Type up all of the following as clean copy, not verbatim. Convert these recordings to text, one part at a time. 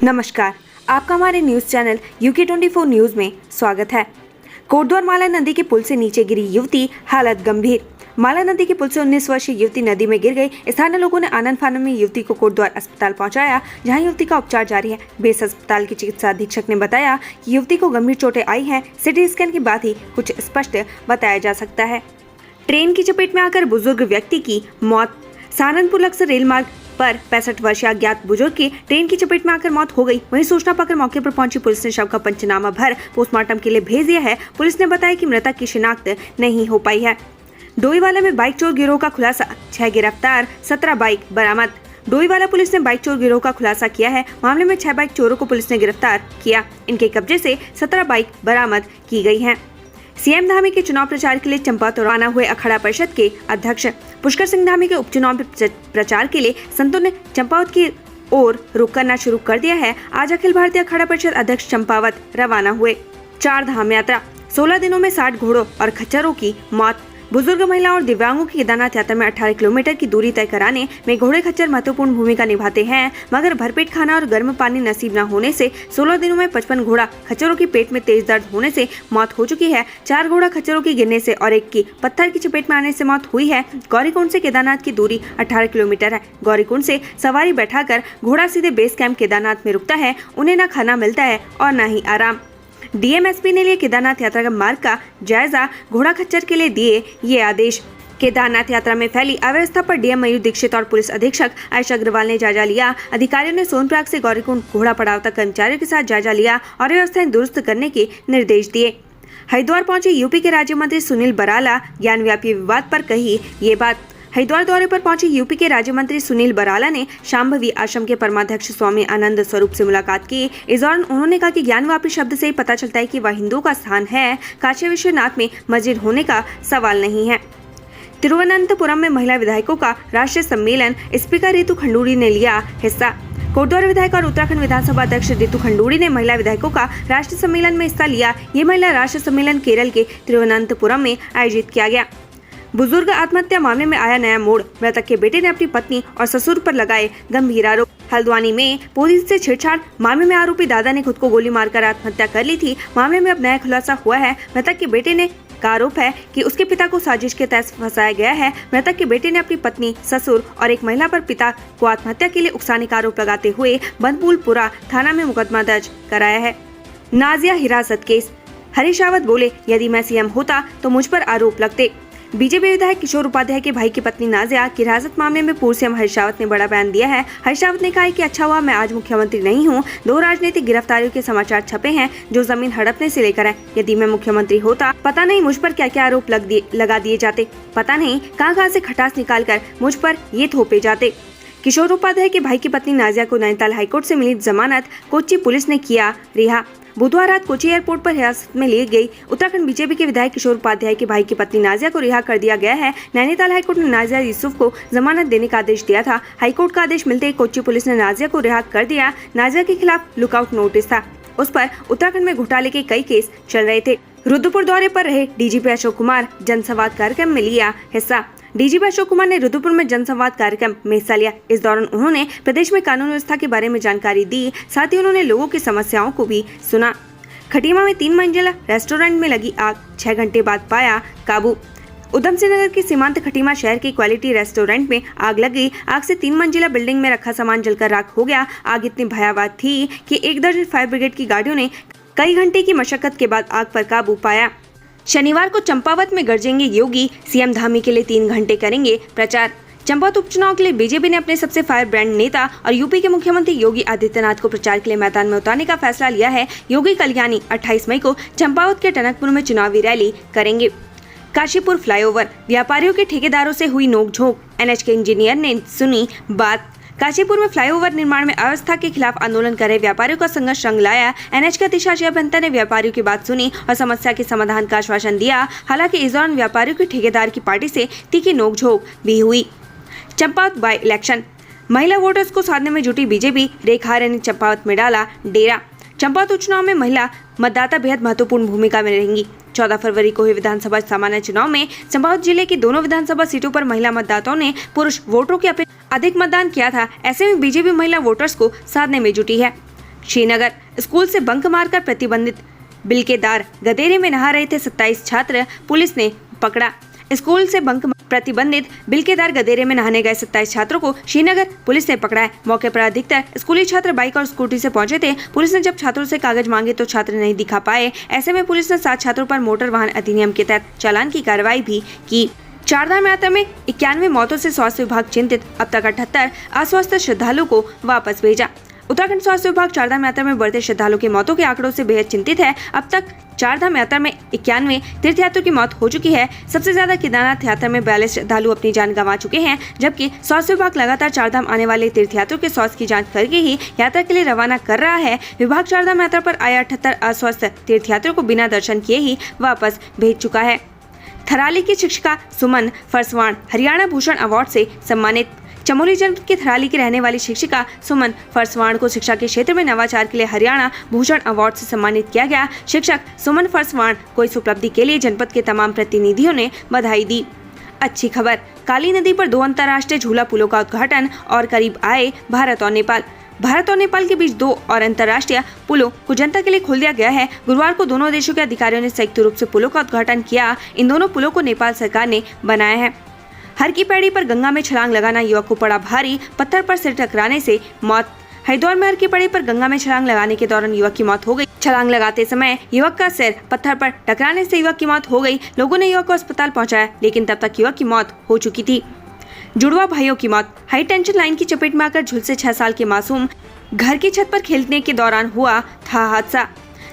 नमस्कार, आपका हमारे न्यूज चैनल UK24 न्यूज में स्वागत है। कोटद्वार माला नदी के पुल से नीचे गिरी युवती, हालत गंभीर। माला नदी के पुल से 19 वर्षीय युवती नदी में गिर गई। स्थानीय लोगों ने आनंद फानन में युवती को कोटद्वार अस्पताल पहुंचाया, जहां युवती का उपचार जारी है। बेस अस्पताल के चिकित्सा अधीक्षक ने बताया कि युवती को गंभीर चोटें आई हैं। सिटी स्कैन के बाद ही कुछ स्पष्ट बताया जा सकता है। ट्रेन की चपेट में आकर बुजुर्ग व्यक्ति की मौत। सहारनपुर लक्सर रेल मार्ग पर 65 वर्षीय अज्ञात बुजुर्ग की ट्रेन की चपेट में आकर मौत हो गई। वहीं सूचना पाकर मौके पर पहुंची पुलिस ने शव का पंचनामा भर पोस्टमार्टम के लिए भेज दिया है। पुलिस ने बताया कि मृतक की शिनाख्त नहीं हो पाई है। डोईवाला में बाइक चोर गिरोह का खुलासा, 6 गिरफ्तार, 17 बाइक बरामद। डोईवाला पुलिस ने बाइक चोर गिरोह का खुलासा किया है। मामले में 6 बाइक चोरों को पुलिस ने गिरफ्तार किया। इनके कब्जे से 17 बाइक बरामद की गई हैं। सीएम धामी के चुनाव प्रचार के लिए चंपावत रवाना हुए अखाड़ा परिषद के अध्यक्ष पुष्कर सिंह धामी के उपचुनाव प्रचार के लिए संतों ने चंपावत की ओर रुख करना शुरू कर दिया है। आज अखिल भारतीय अखाड़ा परिषद अध्यक्ष चंपावत रवाना हुए। 4 धाम यात्रा, 16 दिनों में 60 घोड़ों और खच्चरों की मौत। बुजुर्ग महिला और दिव्यांगों की केदारनाथ यात्रा में 18 किलोमीटर की दूरी तय कराने में घोड़े खच्चर महत्वपूर्ण भूमिका निभाते हैं, मगर भरपेट खाना और गर्म पानी नसीब न होने से 16 दिनों में 55 घोड़ा खच्चरों की पेट में तेज दर्द होने से मौत हो चुकी है। 4 घोड़ा खच्चरों की गिरने से और एक की पत्थर की चपेट में आने से मौत हुई है। गौरीकुंड से केदारनाथ की दूरी 18 किलोमीटर है। गौरीकुंड से सवारी बैठाकर घोड़ा सीधे बेस कैंप केदारनाथ में रुकता है। उन्हें न खाना मिलता है और न ही आराम। DMSP ने लिए केदारनाथ यात्रा का मार्ग का जायजा, घोड़ा खच्चर के लिए दिए ये आदेश। केदारनाथ यात्रा में फैली अव्यवस्था पर DM मयूर दीक्षित और पुलिस अधीक्षक आयशा अग्रवाल ने जायजा लिया। अधिकारियों ने सोनप्रयाग से गौरीकुंड घोड़ा पड़ाव तक कर्मचारियों के साथ जायजा लिया और व्यवस्थाएं दुरुस्त करने के निर्देश दिए। हरिद्वार पहुंचे यूपी के राज्य मंत्री सुनील बराला, ज्ञानव्यापी विवाद पर कही ये बात। हरिद्वार दौरे पर पहुंचे यूपी के राज्य मंत्री सुनील बराला ने शांभवी आश्रम के परमाध्यक्ष स्वामी आनंद स्वरूप से मुलाकात की। इस दौरान उन्होंने कहा कि ज्ञानव्यापी शब्द से ही पता चलता है कि वह हिंदुओं का स्थान है। काशी विश्वनाथ में मस्जिद होने का सवाल नहीं है। तिरुवनंतपुरम में महिला विधायकों का राष्ट्रीय सम्मेलन, स्पीकर रितु खंडूड़ी ने लिया हिस्सा। कोटद्वार विधायक और उत्तराखंड विधानसभा अध्यक्ष रितु खंडूड़ी ने महिला विधायकों का राष्ट्रीय सम्मेलन में हिस्सा लिया। ये महिला राष्ट्रीय सम्मेलन केरल के तिरुवनंतपुरम में आयोजित किया गया। बुजुर्ग आत्महत्या मामले में आया नया मोड़। मृतक के बेटे ने अपनी पत्नी और ससुर पर लगाए गंभीर आरोप। हल्द्वानी में पुलिस से छेड़छाड़ मामले में आरोपी दादा ने खुद को गोली मारकर आत्महत्या कर ली थी। मामले में अब नया खुलासा हुआ है। मृतक के बेटे ने का आरोप है कि उसके पिता को साजिश के तहत फंसाया गया है। मृतक के बेटे ने अपनी पत्नी, ससुर और एक महिला पर पिता को आत्महत्या के लिए उकसाने का आरोप लगाते हुए बंदपुलपुरा थाना में मुकदमा दर्ज कराया है। नाजिया हिरासत केस, हरीश रावत बोले, यदि मैं CM होता तो मुझ पर आरोप लगते। बीजेपी विधायक किशोर उपाध्याय के भाई की पत्नी नाजिया की हिरासत मामले में पूर्व CM हरीश रावत ने बड़ा बयान दिया है। हरीश रावत ने कहा है कि अच्छा हुआ मैं आज मुख्यमंत्री नहीं हूं। 2 राजनीतिक गिरफ्तारियों के समाचार छपे हैं जो जमीन हड़पने से लेकर है। यदि मैं मुख्यमंत्री होता, पता नहीं मुझ पर क्या क्या आरोप लगा दिए जाते। पता नहीं कहां से खटास निकाल कर मुझ पर ये थोपे जाते। किशोर उपाध्याय के भाई की पत्नी नाजिया को नैनीताल हाईकोर्ट से मिली जमानत कोच्चि पुलिस ने किया रिहा। बुधवार रात कोच्चि एयरपोर्ट पर हिरासत में ली गई उत्तराखंड बीजेपी के विधायक किशोर उपाध्याय के भाई की पत्नी नाजिया को रिहा कर दिया गया है। नैनीताल हाईकोर्ट ने नाजिया यूसुफ को जमानत देने का आदेश दिया था। हाईकोर्ट का आदेश मिलते ही कोच्चि पुलिस ने नाजिया को रिहा कर दिया। नाजिया के खिलाफ लुकआउट नोटिस था। उस पर उत्तराखंड में घोटाले के कई केस चल रहे थे। रुद्रपुर दौरे पर रहे DGP अशोक कुमार जनसंवाद कार्यक्रम में लिया हिस्सा। DGP अशोक कुमार ने रुद्रपुर में जनसंवाद कार्यक्रम में हिस्सा लिया। इस दौरान उन्होंने प्रदेश में कानून व्यवस्था के बारे में जानकारी दी। साथ ही उन्होंने लोगों की समस्याओं को भी सुना। खटीमा में 3 मंजिला रेस्टोरेंट में लगी आग, 6 घंटे बाद पाया काबू। उधम सिंह नगर के सीमांत खटीमा शहर के क्वालिटी रेस्टोरेंट में आग लग गई। आग से 3 मंजिला बिल्डिंग में रखा सामान जलकर राख हो गया। आग इतनी भयावह थी कि 1 दर्जन फायर ब्रिगेड की गाड़ियों ने कई घंटे की मशक्कत के बाद आग पर काबू पाया। शनिवार को चंपावत में गरजेंगे योगी, CM धामी के लिए 3 घंटे करेंगे प्रचार। चंपावत उपचुनाव के लिए बीजेपी ने अपने सबसे फायर ब्रांड नेता और यूपी के मुख्यमंत्री योगी आदित्यनाथ को प्रचार के लिए मैदान में उतारने का फैसला लिया है। योगी कल्याणी 28 मई को चंपावत के टनकपुर में चुनावी रैली करेंगे। काशीपुर फ्लाईओवर, व्यापारियों के ठेकेदारों से हुई नोकझोंक, NH के इंजीनियर ने सुनी बात। काशीपुर में फ्लाईओवर निर्माण में अव्यवस्था के खिलाफ आंदोलन कर रहे व्यापारियों का संघर्ष रंग लाया। NH के अतिशासी अभियंता ने व्यापारियों की बात सुनी और समस्या के समाधान का आश्वासन दिया। हालांकि इस दौरान व्यापारियों के ठेकेदार की पार्टी से तीखी नोकझोंक भी हुई। चंपावत बाई इलेक्शन, महिला वोटर्स को साधने में जुटी बीजेपी, रेखा आर्य ने चंपावत में डाला डेरा। चंपावत उपचुनाव में महिला मतदाता बेहद महत्वपूर्ण भूमिका में रहेंगी। 14 फरवरी को हुए विधानसभा सामान्य चुनाव में चंपावत जिले की दोनों विधानसभा सीटों पर महिला मतदाताओं ने पुरुष वोटरों की अपेक्षा अधिक मतदान किया था। ऐसे में बीजेपी महिला वोटर्स को साधने में जुटी है। श्रीनगर स्कूल से बंक मारकर प्रतिबंधित बिल्केदार गदेरे में नहा रहे थे 27 छात्र, पुलिस ने पकड़ा। स्कूल से बंक प्रतिबंधित बिल्केदार गदेरे में नहाने गए 27 छात्रों को श्रीनगर पुलिस ने पकड़ा है। मौके पर अधिकतर स्कूली छात्र बाइक और स्कूटी से पहुंचे थे। पुलिस ने जब छात्रों से कागज मांगे तो छात्र नहीं दिखा पाए। ऐसे में पुलिस ने 7 छात्रों पर मोटर वाहन अधिनियम के तहत चालान की कार्रवाई भी की। चारधाम यात्रा में 91 मौतों से स्वास्थ्य विभाग चिंतित, अब तक 78 अस्वस्थ श्रद्धालुओं को वापस भेजा। उत्तराखंड स्वास्थ्य विभाग चारधाम यात्रा में बढ़ते श्रद्धालुओं की मौतों के आंकड़ों से बेहद चिंतित है। अब तक चारधाम यात्रा में 91 तीर्थयात्रियों की मौत हो चुकी है। सबसे ज्यादा केदारनाथ यात्रा में 42 श्रद्धालु अपनी जान गंवा चुके हैं, जबकि स्वास्थ्य विभाग लगातार चारधाम आने वाले तीर्थयात्रियों के स्वास्थ्य की जांच करके ही यात्रा के लिए रवाना कर रहा है। विभाग चारधाम यात्रा पर आए 78 अस्वस्थ तीर्थयात्रियों को बिना दर्शन किए ही वापस भेज चुका है। थराली की शिक्षिका सुमन फरसवाण हरियाणा भूषण अवार्ड से सम्मानित। चमोली जनपद की थराली की रहने वाली शिक्षिका सुमन फरसवाण को शिक्षा के क्षेत्र में नवाचार के लिए हरियाणा भूषण अवार्ड से सम्मानित किया गया। शिक्षक सुमन फरसवाण को इस उपलब्धि के लिए जनपद के तमाम प्रतिनिधियों ने बधाई दी। अच्छी खबर, काली नदी पर 2 अंतर्राष्ट्रीय झूला पुलों का उद्घाटन और करीब आए भारत और नेपाल। भारत और नेपाल के बीच 2 और अंतर्राष्ट्रीय पुलों को जनता के लिए खोल दिया गया है। गुरुवार को दोनों देशों के अधिकारियों ने संयुक्त रूप से पुलों का उद्घाटन किया। इन दोनों पुलों को नेपाल सरकार ने बनाया है। हर की पैड़ी पर गंगा में छलांग लगाना युवक को पड़ा भारी, पत्थर पर सिर टकराने से मौत। हरिद्वार में हर की पैड़ी पर गंगा में छलांग लगाने के दौरान युवक की मौत हो गई। छलांग लगाते समय युवक का सिर पत्थर पर टकराने से युवक की मौत हो गई। लोगों ने युवक को अस्पताल पहुंचाया, लेकिन तब तक युवक की मौत हो चुकी थी। जुड़वा भाइयों की मौत, हाई टेंशन लाइन की चपेट में आकर झुलसे 6 साल के मासूम। घर की छत पर खेलने के दौरान हुआ था हादसा।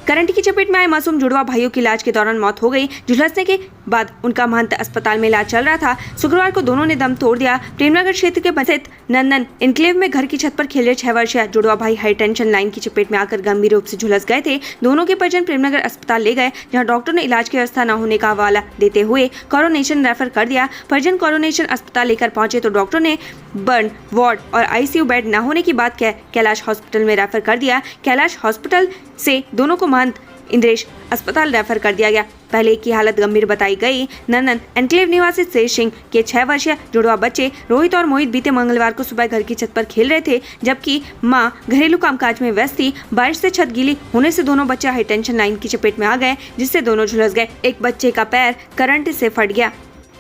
करंट की चपेट में आए मासूम जुड़वा भाइयों की इलाज के दौरान मौत हो गई। झुलसने के बाद उनका महंत अस्पताल में इलाज चल रहा था। शुक्रवार को दोनों ने दम तोड़ दिया। प्रेमनगर क्षेत्र के स्थित नंदन इनक्लेव में घर की छत पर खेल रहे 6 वर्षीय जुड़वा भाई हाई टेंशन लाइन की चपेट में आकर गंभीर रूप से झुलस गए थे। दोनों के परिजन प्रेमनगर अस्पताल ले गए, जहां डॉक्टर ने इलाज की व्यवस्था न होने का हवाला देते हुए कोरोनेशन रेफर कर दिया। परिजन कोरोनेशन अस्पताल लेकर पहुंचे तो डॉक्टर ने बर्न वार्ड और आईसीयू बेड न होने की बात कह कैलाश हॉस्पिटल में रेफर कर दिया। कैलाश हॉस्पिटल से दोनों को महंत इंद्रेश अस्पताल रेफर कर दिया गया। पहले एक की हालत गंभीर बताई गई। नंदन एनक्लेव निवासी शेष सिंह के 6 वर्षीय जुड़वा बच्चे रोहित और मोहित बीते मंगलवार को सुबह घर की छत पर खेल रहे थे, जबकि मां घरेलू कामकाज में व्यस्त थी। बारिश से छत गीली होने से दोनों बच्चे हाई टेंशन लाइन की चपेट में आ गए, जिससे दोनों झुलस गए। एक बच्चे का पैर करंट से फट गया।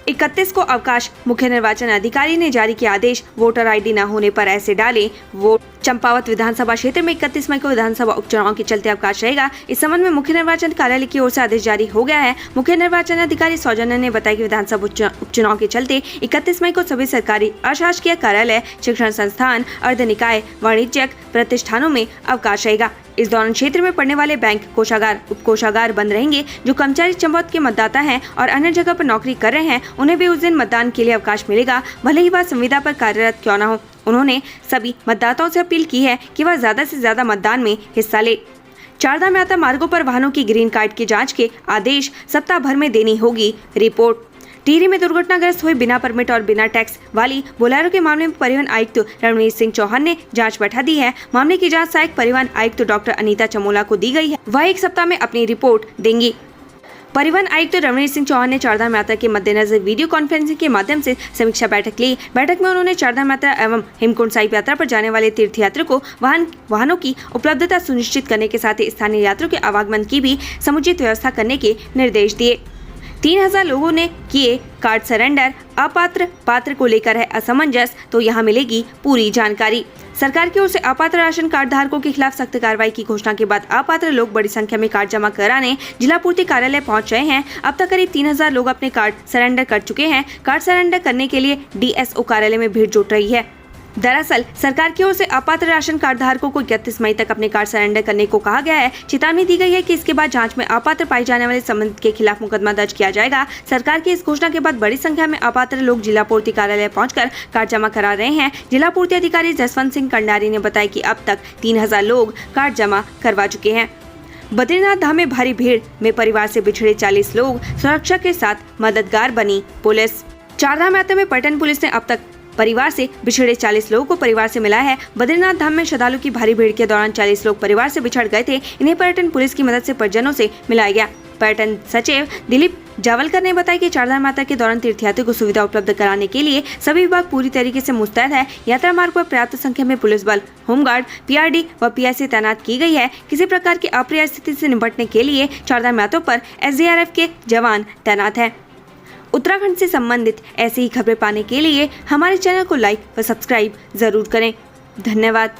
31 को अवकाश, मुख्य निर्वाचन अधिकारी ने जारी किया आदेश। वोटर आईडी न होने पर ऐसे डाले वोट। चंपावत विधानसभा क्षेत्र में 31 मई को विधानसभा उपचुनाव के चलते अवकाश रहेगा। इस संबंध में मुख्य निर्वाचन कार्यालय की ओर से आदेश जारी हो गया है। मुख्य निर्वाचन अधिकारी सौजन्य ने बताया कि विधानसभा उपचुनाव के चलते 31 मई को सभी सरकारी अशासकीय कार्यालय, शिक्षण संस्थान, अर्ध निकाय, वाणिज्यिक प्रतिष्ठानों में अवकाश रहेगा। इस दौरान क्षेत्र में पड़ने वाले बैंक, कोषागार, उपकोषागार बंद रहेंगे। जो कर्मचारी चंपावत के मतदाता हैं और अन्य जगह पर नौकरी कर रहे हैं, उन्हें भी उस दिन मतदान के लिए अवकाश मिलेगा, भले ही वह संविदा पर कार्यरत क्यों न हो। उन्होंने सभी मतदाताओं से अपील की है कि वह ज्यादा से ज्यादा मतदान में हिस्सा ले। चारधाम यात्रा मार्गों पर वाहनों की ग्रीन कार्ड की जांच के आदेश सप्ताह भर में देनी होगी रिपोर्ट। टिहरी में दुर्घटनाग्रस्त हुई बिना परमिट और बिना टैक्स वाली बोलेरो के मामले में परिवहन आयुक्त रणवीर सिंह चौहान ने जांच बैठा दी है। मामले की जांच सहायक परिवहन आयुक्त डॉक्टर अनीता चमोला को दी गई है। वह 1 सप्ताह में अपनी रिपोर्ट देंगी। परिवहन आयुक्त रणवीर सिंह चौहान ने चारधाम यात्रा के मद्देनजर वीडियो कॉन्फ्रेंसिंग के माध्यम से समीक्षा बैठक ली। बैठक में उन्होंने चारधाम यात्रा एवं हेमकुंड साहिब यात्रा पर जाने वाले तीर्थयात्रियों को वाहनों की उपलब्धता सुनिश्चित करने के साथ ही स्थानीय यात्रियों के आवागमन की भी समुचित व्यवस्था करने के निर्देश दिए। 3000 लोगों ने किए कार्ड सरेंडर। अपात्र पात्र को लेकर है असमंजस, तो यहाँ मिलेगी पूरी जानकारी। सरकार की ओर से अपात्र राशन कार्ड धारकों के खिलाफ सख्त कार्रवाई की घोषणा के बाद अपात्र लोग बड़ी संख्या में कार्ड जमा कराने जिला पूर्ति कार्यालय पहुंच रहे हैं। अब तक करीब 3000 लोग अपने कार्ड सरेंडर कर चुके हैं। कार्ड सरेंडर करने के लिए डीएसओ कार्यालय में भीड़ जुट रही है। दरअसल सरकार की ओर से अपात्र राशन कार्ड धारकों को 31 मई तक अपने कार्ड सरेंडर करने को कहा गया है। चेतावनी दी गई है कि इसके बाद जांच में अपात्र पाए जाने वाले संबंधित के खिलाफ मुकदमा दर्ज किया जाएगा। सरकार की इस घोषणा के बाद बड़ी संख्या में अपात्र लोग जिला पूर्ति कार्यालय पहुंचकर कार्ड जमा करा रहे हैं। जिला पूर्ति अधिकारी जसवंत सिंह कंडारी ने बताया कि अब तक 3000 लोग कार्ड जमा करवा चुके हैं। बद्रीनाथ धाम में भारी भीड़ में परिवार से बिछड़े 40 लोग, सुरक्षा के साथ मददगार बनी पुलिस। चारधाम यात्रा में पर्यटन पुलिस ने अब तक परिवार से बिछड़े 40 लोगों को परिवार से मिला है। बद्रीनाथ धाम में श्रद्धालुओं की भारी भीड़ के दौरान 40 लोग परिवार से बिछड़ गए थे। इन्हें पर्यटन पुलिस की मदद से परिजनों से मिलाया गया। पर्यटन सचिव दिलीप जावलकर ने बताया कि चारधाम यात्रा के दौरान तीर्थयात्रियों को सुविधा उपलब्ध कराने के लिए सभी विभाग पूरी तरीके से मुस्तैद है। यात्रा मार्ग पर पर्याप्त संख्या में पुलिस बल, होमगार्ड, पीआरडी व पीआईसी तैनात की गई है। किसी प्रकार की अप्रिय स्थिति से निपटने के लिए चारधाम यात्रा पर एसडीआरएफ के जवान तैनात है। उत्तराखंड से संबंधित ऐसी ही खबरें पाने के लिए हमारे चैनल को लाइक व सब्सक्राइब जरूर करें। धन्यवाद।